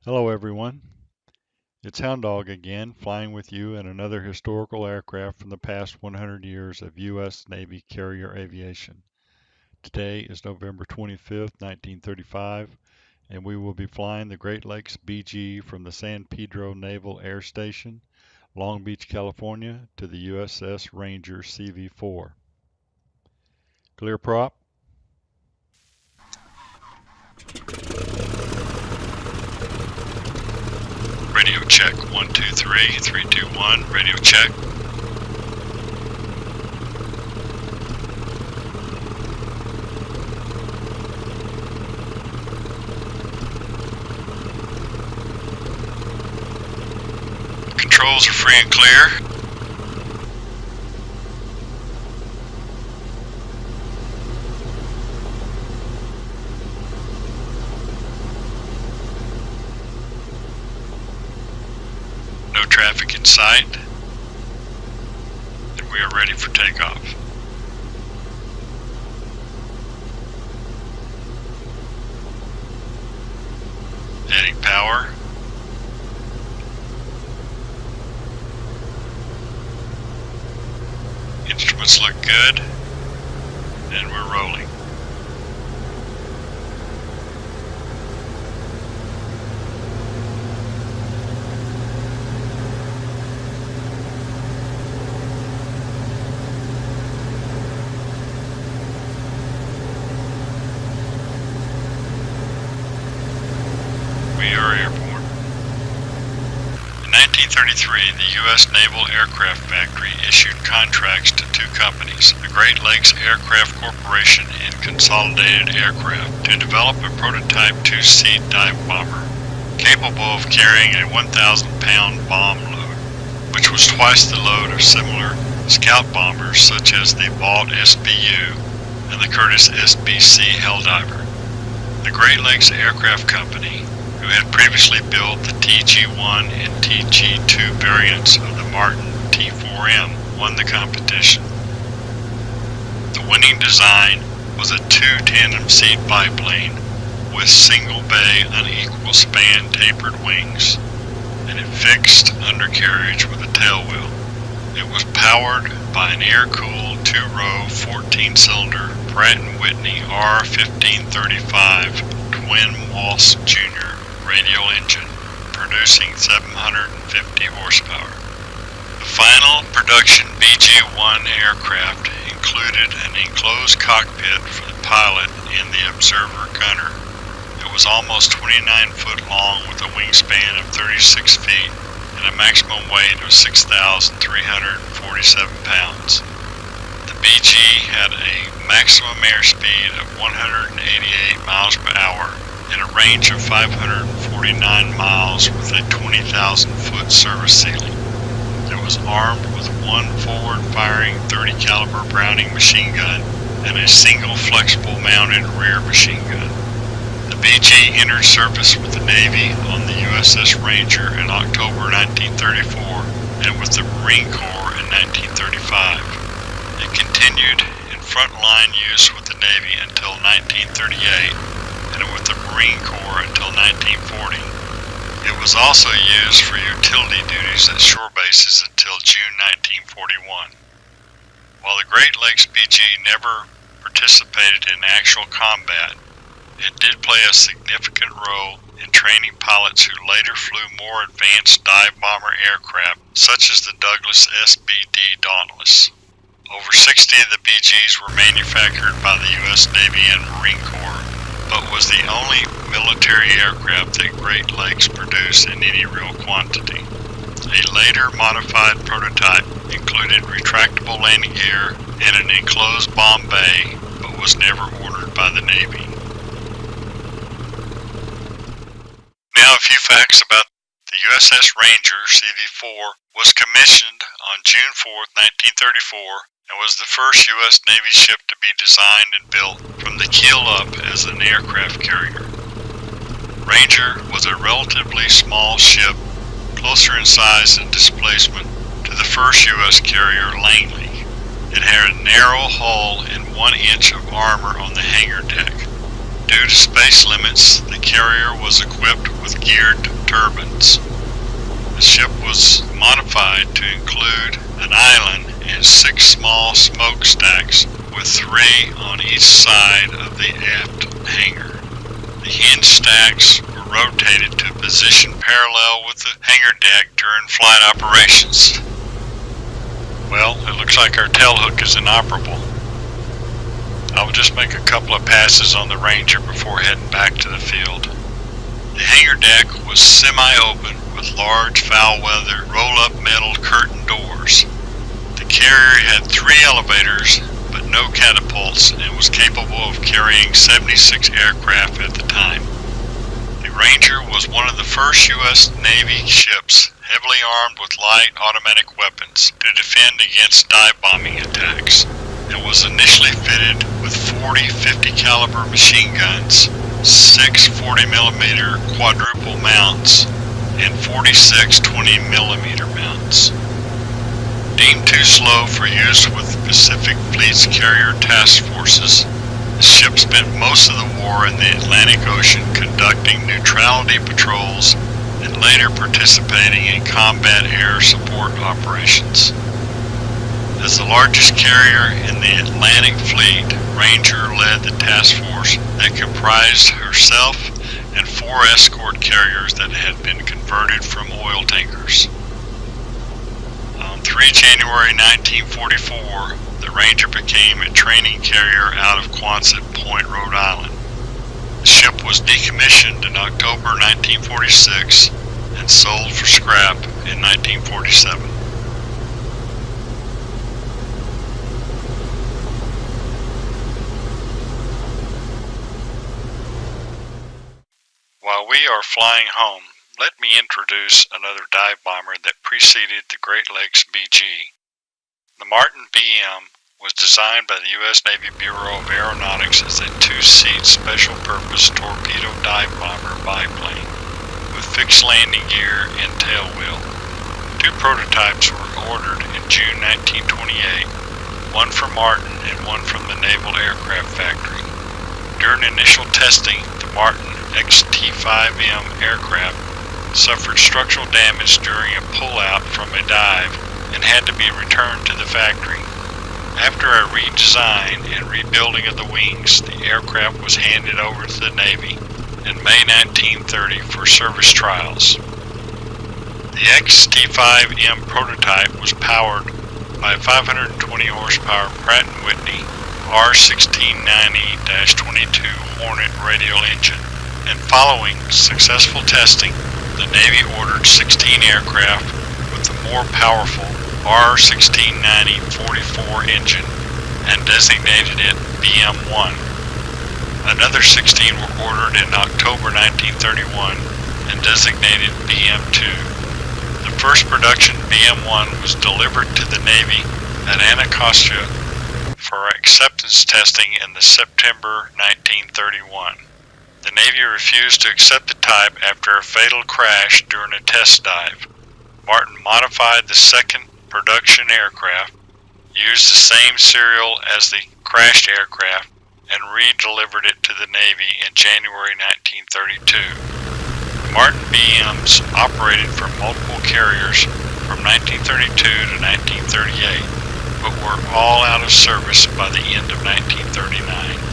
Hello everyone, it's Houndawg again, flying with you in another historical aircraft from the past 100 years of U.S. Navy carrier aviation. Today is November 25th, 1935, and we will be flying the Great Lakes BG from the San Pedro Naval Air Station, Long Beach, California, to the USS Ranger CV-4. Clear prop. Radio check 1, 2, 3, 3, 2, 1, radio check. Controls are free and clear. No traffic in sight, and we are ready for takeoff. Adding power. Instruments look good, and we're rolling. We are airborne. In 1933, the U.S. Naval Aircraft Factory issued contracts to two companies, the Great Lakes Aircraft Corporation and Consolidated Aircraft, to develop a prototype two-seat dive bomber, capable of carrying a 1,000-pound bomb load, which was twice the load of similar scout bombers such as the Vought SBU and the Curtiss SBC Helldiver. The Great Lakes Aircraft Company, who had previously built the TG-1 and TG-2 variants of the Martin T-4M, won the competition. The winning design was a two-tandem seat biplane with single-bay unequal span tapered wings and a fixed undercarriage with a tailwheel. It was powered by an air-cooled two-row 14-cylinder Pratt & Whitney R-1535 twin Wasp Jr. radial engine, producing 750 horsepower. The final production BG-1 aircraft included an enclosed cockpit for the pilot and the observer gunner. It was almost 29 foot long with a wingspan of 36 feet and a maximum weight of 6,347 pounds. The BG had a maximum airspeed of 188 miles per hour and a range of 549 miles with a 20,000 foot service ceiling. It was armed with one forward-firing .30 caliber Browning machine gun and a single flexible mounted rear machine gun. The BG entered service with the Navy on the USS Ranger in October 1934 and with the Marine Corps in 1935. It continued in frontline use with the Navy until 1938 and with the Marine Corps until 1940. It was also used for utility duties at shore bases until June 1941. While the Great Lakes BG never participated in actual combat, it did play a significant role in training pilots who later flew more advanced dive bomber aircraft, such as the Douglas SBD Dauntless. Over 60 of the BGs were manufactured by the U.S. Navy and Marine Corps, but was the only military aircraft that Great Lakes produced in any real quantity. A later modified prototype included retractable landing gear and an enclosed bomb bay, but was never ordered by the Navy. Now a few facts about the USS Ranger CV-4 was commissioned on June 4, 1934, and was the first U.S. Navy ship to be designed and built from the keel up as an aircraft carrier. Ranger was a relatively small ship, closer in size and displacement to the first U.S. carrier Langley. It had a narrow hull and 1 inch of armor on the hangar deck. Due to space limits, the carrier was equipped with geared turbines. The ship was modified to include an island and 6 small smokestacks with 3 on each side of the aft hangar. The hinge stacks were rotated to a position parallel with the hangar deck during flight operations. Well, it looks like our tailhook is inoperable. I will just make a couple of passes on the Ranger before heading back to the field. The hangar deck was semi-open with large foul-weather roll-up metal curtain doors. The Carrier had 3 elevators but no catapults and was capable of carrying 76 aircraft at the time. The Ranger was one of the first U.S. Navy ships heavily armed with light automatic weapons to defend against dive bombing attacks, and was initially fitted with 40 50 caliber machine guns, 6 40mm quadruple mounts, and 46 20mm mounts. Deemed too slow for use with the Pacific Fleet's carrier task forces, the ship spent most of the war in the Atlantic Ocean conducting neutrality patrols and later participating in combat air support operations. As the largest carrier in the Atlantic Fleet, Ranger led the task force that comprised herself and 4 escort carriers that had been converted from oil tankers. On 3 January 1944, the Ranger became a training carrier out of Quonset Point, Rhode Island. The ship was decommissioned in October 1946 and sold for scrap in 1947. While we are flying home, let me introduce another dive bomber that preceded the Great Lakes BG. The Martin BM was designed by the U.S. Navy Bureau of Aeronautics as a 2-seat special-purpose torpedo dive bomber biplane with fixed landing gear and tail wheel. 2 prototypes were ordered in June 1928, one from Martin and one from the Naval Aircraft Factory. During initial testing, the Martin XT-5M aircraft suffered structural damage during a pull-out from a dive and had to be returned to the factory. After a redesign and rebuilding of the wings, the aircraft was handed over to the Navy in May 1930 for service trials. The XT-5M prototype was powered by a 520 horsepower Pratt & Whitney R1690-22 Hornet radial engine, and following successful testing, the Navy ordered 16 aircraft with the more powerful R1690-44 engine and designated it BM-1. Another 16 were ordered in October 1931 and designated BM-2. The first production BM-1 was delivered to the Navy at Anacostia for acceptance testing in the September 1931. The Navy refused to accept the type after a fatal crash during a test dive. Martin modified the second production aircraft, used the same serial as the crashed aircraft, and re-delivered it to the Navy in January 1932. The Martin BMs operated for multiple carriers from 1932 to 1938, but were all out of service by the end of 1939.